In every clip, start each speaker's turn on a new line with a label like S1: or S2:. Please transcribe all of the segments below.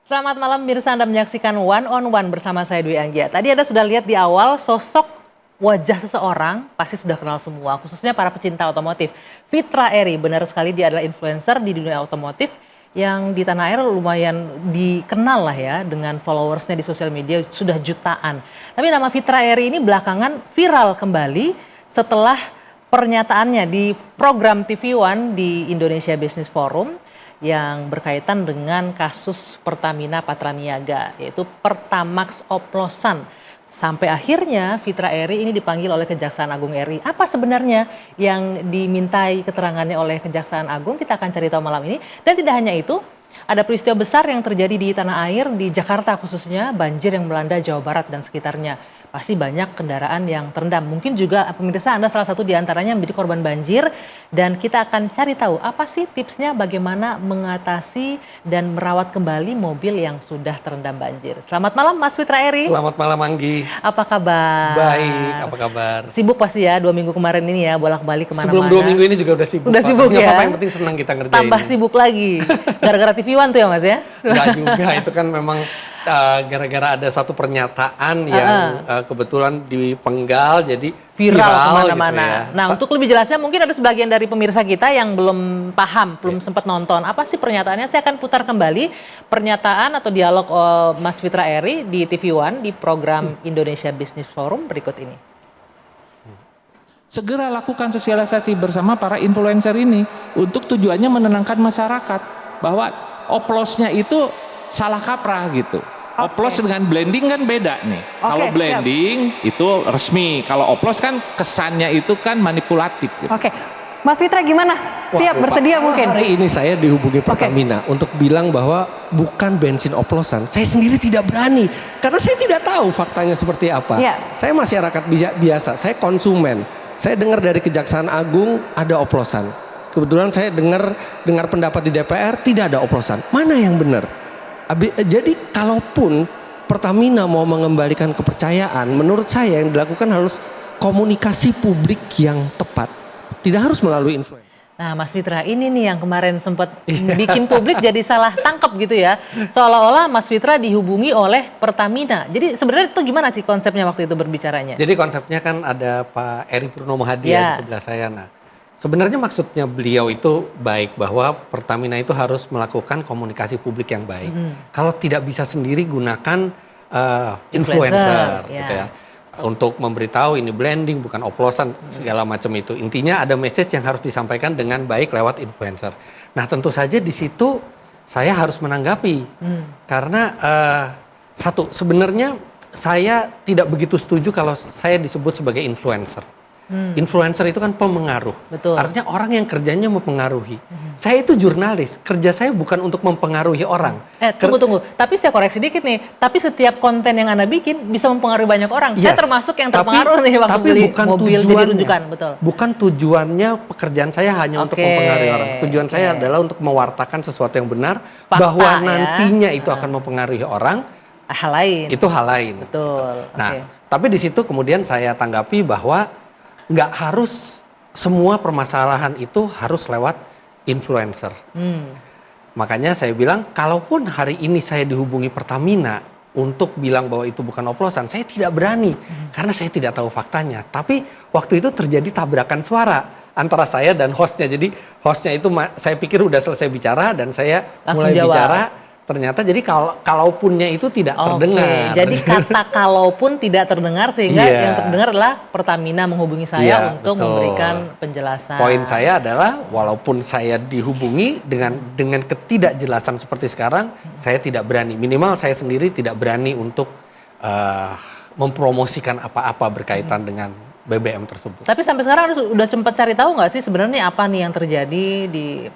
S1: Selamat malam pemirsa, Anda menyaksikan One on One bersama saya Dwi Anggia. Tadi Anda sudah lihat di awal sosok wajah seseorang, pasti sudah kenal semua, khususnya para pecinta otomotif. Fitra Eri, benar sekali dia adalah influencer di dunia otomotif yang di tanah air lumayan dikenal lah ya, dengan followersnya di sosial media sudah jutaan. Tapi nama Fitra Eri ini belakangan viral kembali setelah pernyataannya di program TV One di Indonesia Business Forum yang berkaitan dengan kasus Pertamina Patraniaga, yaitu Pertamax oplosan. Sampai akhirnya Fitra Eri ini dipanggil oleh Kejaksaan Agung RI. Apa sebenarnya yang dimintai keterangannya oleh Kejaksaan Agung? Kita akan cari tahu malam ini. Dan tidak hanya itu, ada peristiwa besar yang terjadi di tanah air, di Jakarta khususnya, banjir yang melanda Jawa Barat dan sekitarnya. Pasti banyak kendaraan yang terendam. Mungkin juga pemirsa Anda salah satu diantaranya menjadi korban banjir. Dan kita akan cari tahu apa sih tipsnya bagaimana mengatasi dan merawat kembali mobil yang sudah terendam banjir. Selamat malam Mas Fitra Eri.
S2: Selamat malam Anggi.
S1: Apa kabar?
S2: Baik, apa kabar?
S1: Sibuk pasti ya 2 minggu kemarin ini ya, bolak-balik kemana-mana.
S2: Sebelum 2 minggu ini juga udah sibuk.
S1: Sudah sibuk ya?
S2: Apa yang penting senang kita ngerjain.
S1: Tambah sibuk lagi. Gara-gara TV One tuh ya Mas ya?
S2: Enggak juga, itu kan memang gara-gara ada satu pernyataan yang kebetulan dipenggal jadi
S1: viral kemana-mana.
S2: Gitu ya.
S1: Nah, untuk lebih jelasnya mungkin ada sebagian dari pemirsa kita yang belum paham, belum sempat nonton. Apa sih pernyataannya? Saya akan putar kembali pernyataan atau dialog Mas Fitra Eri di TV One di program Indonesia Business Forum berikut ini.
S3: Segera lakukan sosialisasi bersama para influencer ini untuk tujuannya menenangkan masyarakat bahwa oplosnya itu salah kaprah gitu. Oplos dengan blending kan beda nih. Kalau blending itu resmi, kalau oplos kan kesannya itu kan manipulatif gitu.
S4: Oke, Mas Fitra gimana? Siap, bersedia mungkin?
S5: Hari ini saya dihubungi Pertamina untuk bilang bahwa bukan bensin oplosan. Saya sendiri tidak berani, karena saya tidak tahu faktanya seperti apa. Saya masyarakat biasa, saya konsumen. Saya dengar dari Kejaksaan Agung ada oplosan. Kebetulan saya dengar pendapat di DPR tidak ada oplosan. Mana yang benar? Jadi kalaupun Pertamina mau mengembalikan kepercayaan, menurut saya yang dilakukan harus komunikasi publik yang tepat. Tidak harus melalui influencer.
S1: Nah Mas Fitra, ini nih yang kemarin sempat bikin publik jadi salah tangkap gitu ya. Seolah-olah Mas Fitra dihubungi oleh Pertamina. Jadi sebenarnya itu gimana sih konsepnya waktu itu berbicaranya?
S2: Jadi konsepnya kan ada Pak Eri Purnomo Hadi di sebelah saya. Nah, sebenarnya maksudnya beliau itu baik bahwa Pertamina itu harus melakukan komunikasi publik yang baik. Kalau tidak bisa sendiri gunakan influencer gitu ya. Untuk memberitahu ini blending bukan oplosan segala macam itu. Intinya ada message yang harus disampaikan dengan baik lewat influencer. Nah, tentu saja di situ saya harus menanggapi. Karena satu, sebenarnya saya tidak begitu setuju kalau saya disebut sebagai influencer. Influencer itu kan pemengaruh.
S1: Betul.
S2: Artinya orang yang kerjanya mempengaruhi. Saya itu jurnalis, kerja saya bukan untuk mempengaruhi orang.
S1: Tunggu. Tapi saya koreksi dikit nih. Tapi setiap konten yang Anda bikin bisa mempengaruhi banyak orang. Saya termasuk yang terpengaruh nih waktu beli mobil jadi rujukan. Betul.
S2: Bukan tujuannya pekerjaan saya hanya untuk mempengaruhi orang. Tujuan saya adalah untuk mewartakan sesuatu yang benar.
S1: Fakta,
S2: bahwa nantinya itu akan mempengaruhi orang.
S1: Hal lain.
S2: Itu hal lain.
S1: Betul.
S2: Nah, tapi di situ kemudian saya tanggapi bahwa nggak harus semua permasalahan itu harus lewat influencer. Makanya saya bilang, kalaupun hari ini saya dihubungi Pertamina untuk bilang bahwa itu bukan oplosan, saya tidak berani karena saya tidak tahu faktanya. Tapi waktu itu terjadi tabrakan suara antara saya dan hostnya. Jadi hostnya itu saya pikir udah selesai bicara dan saya
S1: langsung
S2: mulai
S1: jawab.
S2: bicara. Ternyata jadi kalaupunnya itu tidak terdengar.
S1: Jadi kata kalaupun tidak terdengar sehingga yang terdengar adalah Pertamina menghubungi saya untuk memberikan penjelasan.
S2: Poin saya adalah walaupun saya dihubungi dengan ketidakjelasan seperti sekarang, saya tidak berani. Minimal saya sendiri tidak berani untuk mempromosikan apa-apa berkaitan dengan BBM tersebut.
S1: Tapi sampai sekarang udah sempat cari tahu nggak sih sebenarnya apa nih yang terjadi di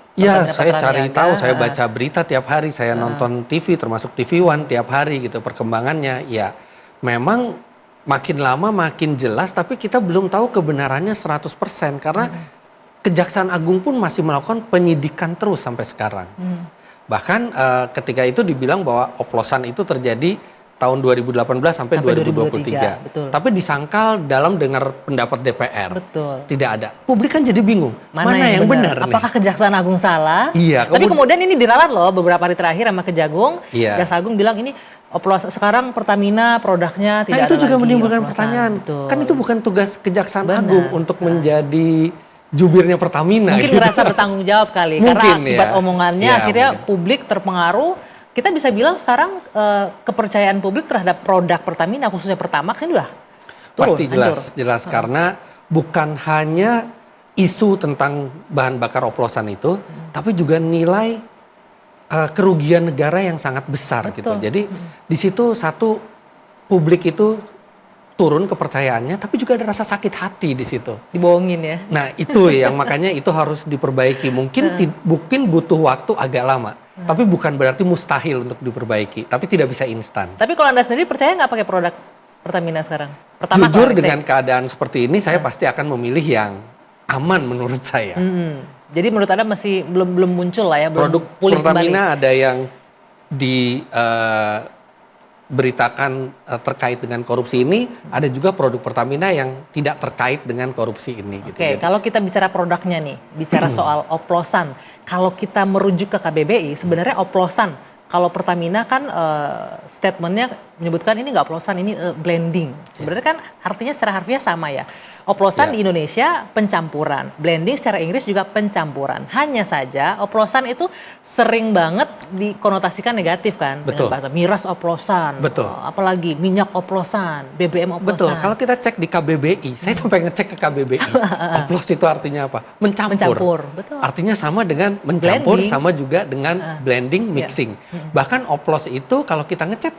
S2: saya cari tahu, saya baca berita tiap hari, saya nonton TV termasuk TV One tiap hari gitu perkembangannya. Ya, memang makin lama makin jelas tapi kita belum tahu kebenarannya 100% karena Kejaksaan Agung pun masih melakukan penyidikan terus sampai sekarang. Bahkan ketika itu dibilang bahwa oplosan itu terjadi tahun 2018 sampai 2023.
S1: Betul.
S2: Tapi disangkal dalam dengar pendapat DPR.
S1: Betul.
S2: Tidak ada. Publik kan jadi bingung. Mana yang benar nih?
S1: Apakah Kejaksaan Agung salah?
S2: Iya.
S1: Tapi kemudian ini diralat loh beberapa hari terakhir sama Kejagung.
S2: Iya.
S1: Jaksa Agung bilang ini sekarang Pertamina produknya tidak ada
S2: itu juga
S1: lagi
S2: menimbulkan
S1: oplosan.
S2: pertanyaan.
S1: Betul.
S2: Kan itu bukan tugas Kejaksaan Agung untuk menjadi jubirnya Pertamina.
S1: Mungkin
S2: gitu.
S1: ngerasa bertanggung jawab kali.
S2: Mungkin,
S1: karena akibat
S2: ya.
S1: omongannya
S2: Ya,
S1: akhirnya
S2: mungkin.
S1: publik terpengaruh. Kita bisa bilang sekarang kepercayaan publik terhadap produk Pertamina khususnya Pertamax ini udah turun,
S2: Pasti jelas karena bukan hanya isu tentang bahan bakar oplosan itu, tapi juga nilai kerugian negara yang sangat besar gitu. Jadi di situ satu publik itu turun kepercayaannya, tapi juga ada rasa sakit hati di situ.
S1: Dibohongin ya.
S2: Nah itu yang makanya itu harus diperbaiki. Mungkin butuh waktu agak lama, tapi bukan berarti mustahil untuk diperbaiki. Tapi tidak bisa instan.
S1: Tapi kalau Anda sendiri percaya nggak pakai produk Pertamina sekarang? Pertama
S2: Jujur dengan keadaan seperti ini, saya pasti akan memilih yang aman menurut saya.
S1: Jadi menurut Anda masih belum muncul lah ya,
S2: Produk
S1: belum pulih
S2: Pertamina
S1: kembali.
S2: ada yang diberitakan terkait dengan korupsi ini, ada juga produk Pertamina yang tidak terkait dengan korupsi ini. Gitu.
S1: Oke, kalau kita bicara produknya nih, bicara soal oplosan, kalau kita merujuk ke KBBI, sebenarnya oplosan, kalau Pertamina kan statementnya menyebutkan ini nggak oplosan, ini blending. Sebenarnya kan artinya secara harfiah sama ya. Oplosan di Indonesia pencampuran, blending secara Inggris juga pencampuran. Hanya saja oplosan itu sering banget dikonotasikan negatif kan,
S2: Betul.
S1: dengan bahasa miras oplosan,
S2: Betul.
S1: apalagi minyak oplosan, BBM oplosan.
S2: Betul, kalau kita cek di KBBI, saya sampai ngecek ke KBBI, oplos itu artinya apa? Mencampur.
S1: Betul.
S2: Artinya sama dengan mencampur,
S1: Blending.
S2: sama juga dengan blending, mixing. Bahkan oplos itu kalau kita ngecat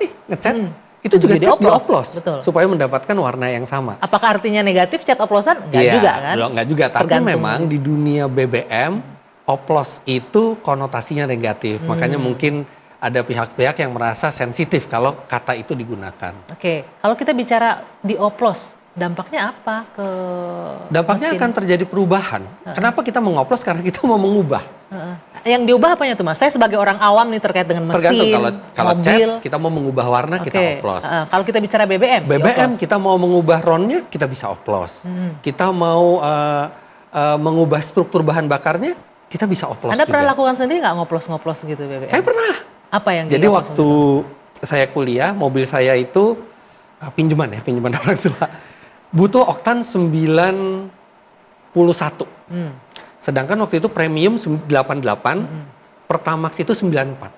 S2: itu juga
S1: jadi
S2: cat di oplos,
S1: betul.
S2: supaya mendapatkan warna yang sama.
S1: Apakah artinya negatif cat oplosan? Enggak
S2: Iya,
S1: juga kan?
S2: Enggak juga, tapi
S1: Tergantung.
S2: memang di dunia BBM, oplos itu konotasinya negatif. Makanya mungkin ada pihak-pihak yang merasa sensitif kalau kata itu digunakan.
S1: Oke, kalau kita bicara di oplos, dampaknya apa ke
S2: Dampaknya
S1: mesin?
S2: akan terjadi perubahan. Kenapa kita mengoplos? Karena kita mau mengubah.
S1: Yang diubah apanya tuh Mas? Saya sebagai orang awam nih terkait dengan mesin,
S2: Tergantung kalau
S1: mobil.
S2: cat kita mau mengubah warna kita oplos.
S1: Kalau kita bicara BBM,
S2: BBM
S1: dioplos.
S2: kita mau mengubah ronnya kita bisa oplos. Kita mau mengubah struktur bahan bakarnya kita bisa oplos.
S1: Anda pernah
S2: juga.
S1: lakukan sendiri nggak ngoplos-ngoplos gitu BBM?
S2: Saya pernah.
S1: Apa yang
S2: Jadi
S1: dioplos
S2: waktu saya kuliah, mobil saya itu pinjaman orang tua. Butuh oktan 91. Sedangkan waktu itu premium 88, Pertamax itu 94.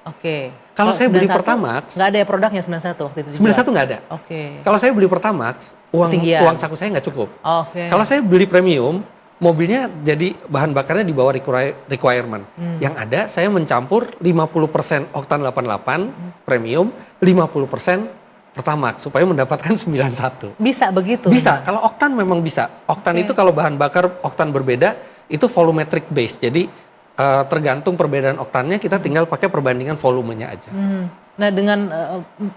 S1: Oke.
S2: Kalau saya beli
S1: 91,
S2: Pertamax,
S1: nggak ada ya produknya 91 waktu itu.
S2: 91 nggak ada.
S1: Oke.
S2: Kalau saya beli Pertamax,
S1: Ketinggian.
S2: uang saku saya nggak cukup.
S1: Oke.
S2: Kalau saya beli premium, mobilnya jadi bahan bakarnya di bawah requirement. Yang ada saya mencampur 50% oktan 88 premium, 50% Pertamax supaya mendapatkan 91.
S1: Bisa begitu?
S2: Bisa, kalau oktan memang bisa. Oktan itu kalau bahan bakar oktan berbeda, itu volumetric base. Jadi tergantung perbedaan oktannya, kita tinggal pakai perbandingan volumenya aja.
S1: Nah dengan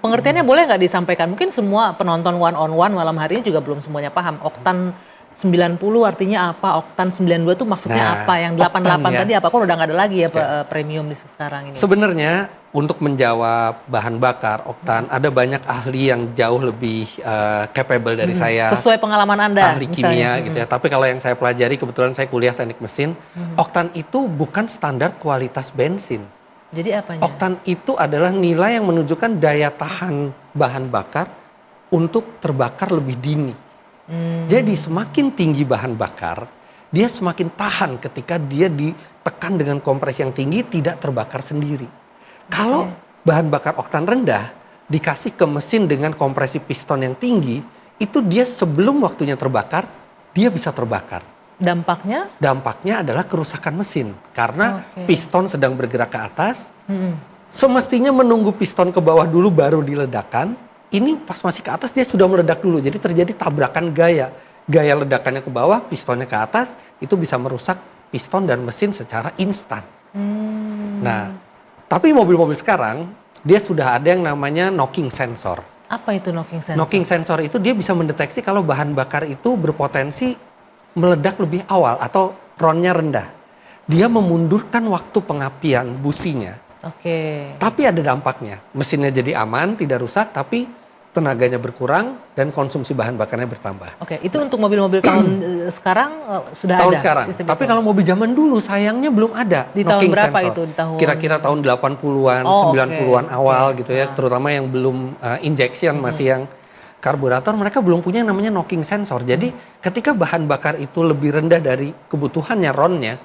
S1: pengertiannya boleh nggak disampaikan? Mungkin semua penonton one on one malam hari ini juga belum semuanya paham. Oktan 90 artinya apa? Oktan 92 itu maksudnya apa? Yang 88
S2: oktannya.
S1: tadi apa? Kok udah nggak ada lagi ya premium di sekarang ini?
S2: Sebenarnya untuk menjawab bahan bakar oktan, ada banyak ahli yang jauh lebih capable dari saya.
S1: Sesuai pengalaman Anda
S2: Ahli
S1: misalnya.
S2: kimia gitu ya. Tapi kalau yang saya pelajari, kebetulan saya kuliah teknik mesin, oktan itu bukan standar kualitas bensin.
S1: Jadi apanya?
S2: Oktan itu adalah nilai yang menunjukkan daya tahan bahan bakar untuk terbakar lebih dini. Jadi semakin tinggi bahan bakar, dia semakin tahan ketika dia ditekan dengan kompresi yang tinggi, tidak terbakar sendiri. Kalau bahan bakar oktan rendah dikasih ke mesin dengan kompresi piston yang tinggi, itu dia sebelum waktunya terbakar, dia bisa terbakar.
S1: Dampaknya?
S2: Dampaknya adalah kerusakan mesin karena piston sedang bergerak ke atas. Semestinya menunggu piston ke bawah dulu baru diledakkan. Ini pas masih ke atas dia sudah meledak dulu. Jadi terjadi tabrakan gaya. Gaya ledakannya ke bawah, pistonnya ke atas, itu bisa merusak piston dan mesin secara instan. Nah, tapi mobil-mobil sekarang dia sudah ada yang namanya knocking sensor.
S1: Apa itu knocking sensor?
S2: Knocking sensor itu dia bisa mendeteksi kalau bahan bakar itu berpotensi meledak lebih awal atau ronnya rendah. Dia memundurkan waktu pengapian businya
S1: Oke.
S2: Tapi ada dampaknya. Mesinnya jadi aman, tidak rusak, tapi tenaganya berkurang dan konsumsi bahan bakarnya bertambah.
S1: Oke, itu untuk mobil-mobil tahun sekarang sudah
S2: tahun
S1: ada
S2: sekarang.
S1: sistem
S2: Tapi
S1: itu?
S2: kalau mobil zaman dulu sayangnya belum ada.
S1: Di tahun berapa
S2: sensor.
S1: itu? Di tahun
S2: Kira-kira tahun 80-an, 90-an awal gitu ya, terutama yang belum injection masih yang karburator, mereka belum punya yang namanya knocking sensor. Jadi ketika bahan bakar itu lebih rendah dari kebutuhannya RON-nya,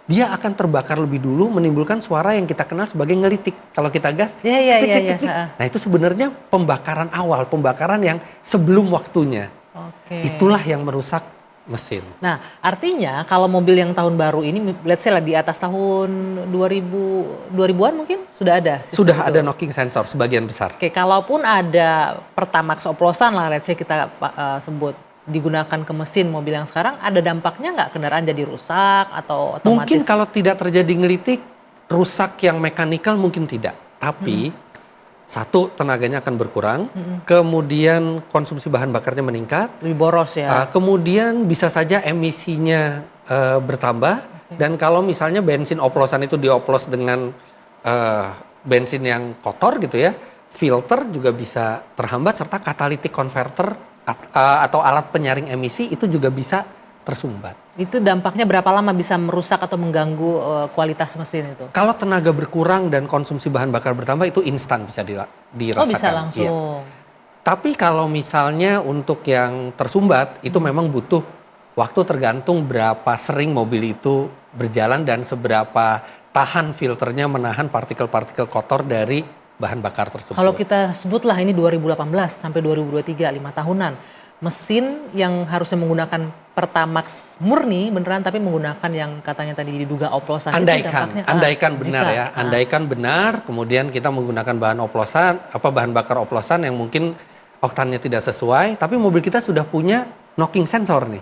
S2: dia akan terbakar lebih dulu, menimbulkan suara yang kita kenal sebagai ngelitik. Kalau kita gas,
S1: Iya.
S2: Nah itu sebenarnya pembakaran awal, pembakaran yang sebelum waktunya. Itulah yang merusak mesin.
S1: Nah artinya kalau mobil yang tahun baru ini, let's say lah di atas tahun 2000-an mungkin sudah ada?
S2: Sudah ada knocking sensor sebagian besar.
S1: Oke, kalaupun ada Pertamax oplosan lah, let's say kita sebut, digunakan ke mesin mobil yang sekarang, ada dampaknya nggak, kendaraan jadi rusak atau otomatis?
S2: Mungkin kalau tidak terjadi ngelitik, rusak yang mekanikal mungkin tidak. Tapi satu, tenaganya akan berkurang, kemudian konsumsi bahan bakarnya meningkat,
S1: lebih boros ya.
S2: Kemudian bisa saja emisinya bertambah, dan kalau misalnya bensin oplosan itu dioplos dengan bensin yang kotor gitu ya, filter juga bisa terhambat, serta catalytic converter atau alat penyaring emisi itu juga bisa tersumbat.
S1: Itu dampaknya berapa lama bisa merusak atau mengganggu kualitas mesin itu?
S2: Kalau tenaga berkurang dan konsumsi bahan bakar bertambah itu instan bisa dirasakan.
S1: Oh bisa langsung.
S2: Iya. Tapi kalau misalnya untuk yang tersumbat itu memang butuh waktu, tergantung berapa sering mobil itu berjalan dan seberapa tahan filternya menahan partikel-partikel kotor dari bahan bakar tersebut.
S1: Kalau kita sebutlah ini 2018 sampai 2023, 5 tahunan. Mesin yang harusnya menggunakan Pertamax murni beneran, tapi menggunakan yang katanya tadi diduga oplosan.
S2: Andaikan benar ya. Andaikan benar, kemudian kita menggunakan bahan bakar oplosan yang mungkin oktannya tidak sesuai, tapi mobil kita sudah punya knocking sensor nih.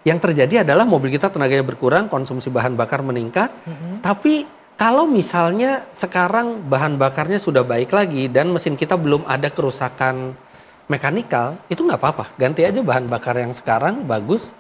S2: Yang terjadi adalah mobil kita tenaganya berkurang, konsumsi bahan bakar meningkat, tapi kalau misalnya sekarang bahan bakarnya sudah baik lagi dan mesin kita belum ada kerusakan mekanikal, itu nggak apa-apa. Ganti aja bahan bakar yang sekarang bagus.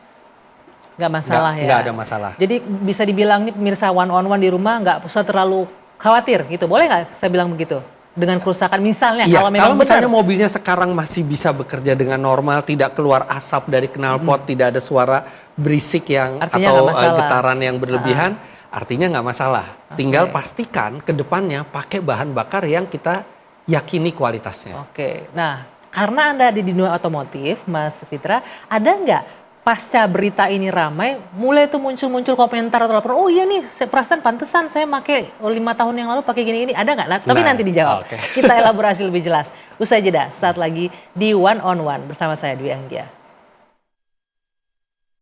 S1: Nggak masalah ya?
S2: Nggak ada masalah.
S1: Jadi bisa dibilang nih pemirsa one on one di rumah nggak usah terlalu khawatir gitu. Boleh nggak saya bilang begitu? Dengan kerusakan misalnya
S2: kalau
S1: memang
S2: misalnya mobilnya sekarang masih bisa bekerja dengan normal, tidak keluar asap dari knalpot, tidak ada suara berisik yang atau getaran yang berlebihan, artinya nggak masalah. Tinggal pastikan ke depannya pakai bahan bakar yang kita yakini kualitasnya.
S1: Nah, karena Anda ada di dunia otomotif, Mas Fitra, ada nggak pasca berita ini ramai, mulai tuh muncul komentar atau laporan, oh iya nih, perasaan pantesan saya pakai 5 tahun yang lalu pakai gini-gini, ada nggak? Tapi nanti dijawab. Kita elaborasi lebih jelas. Usai jeda, saat lagi di One on One bersama saya Dwi Anggia.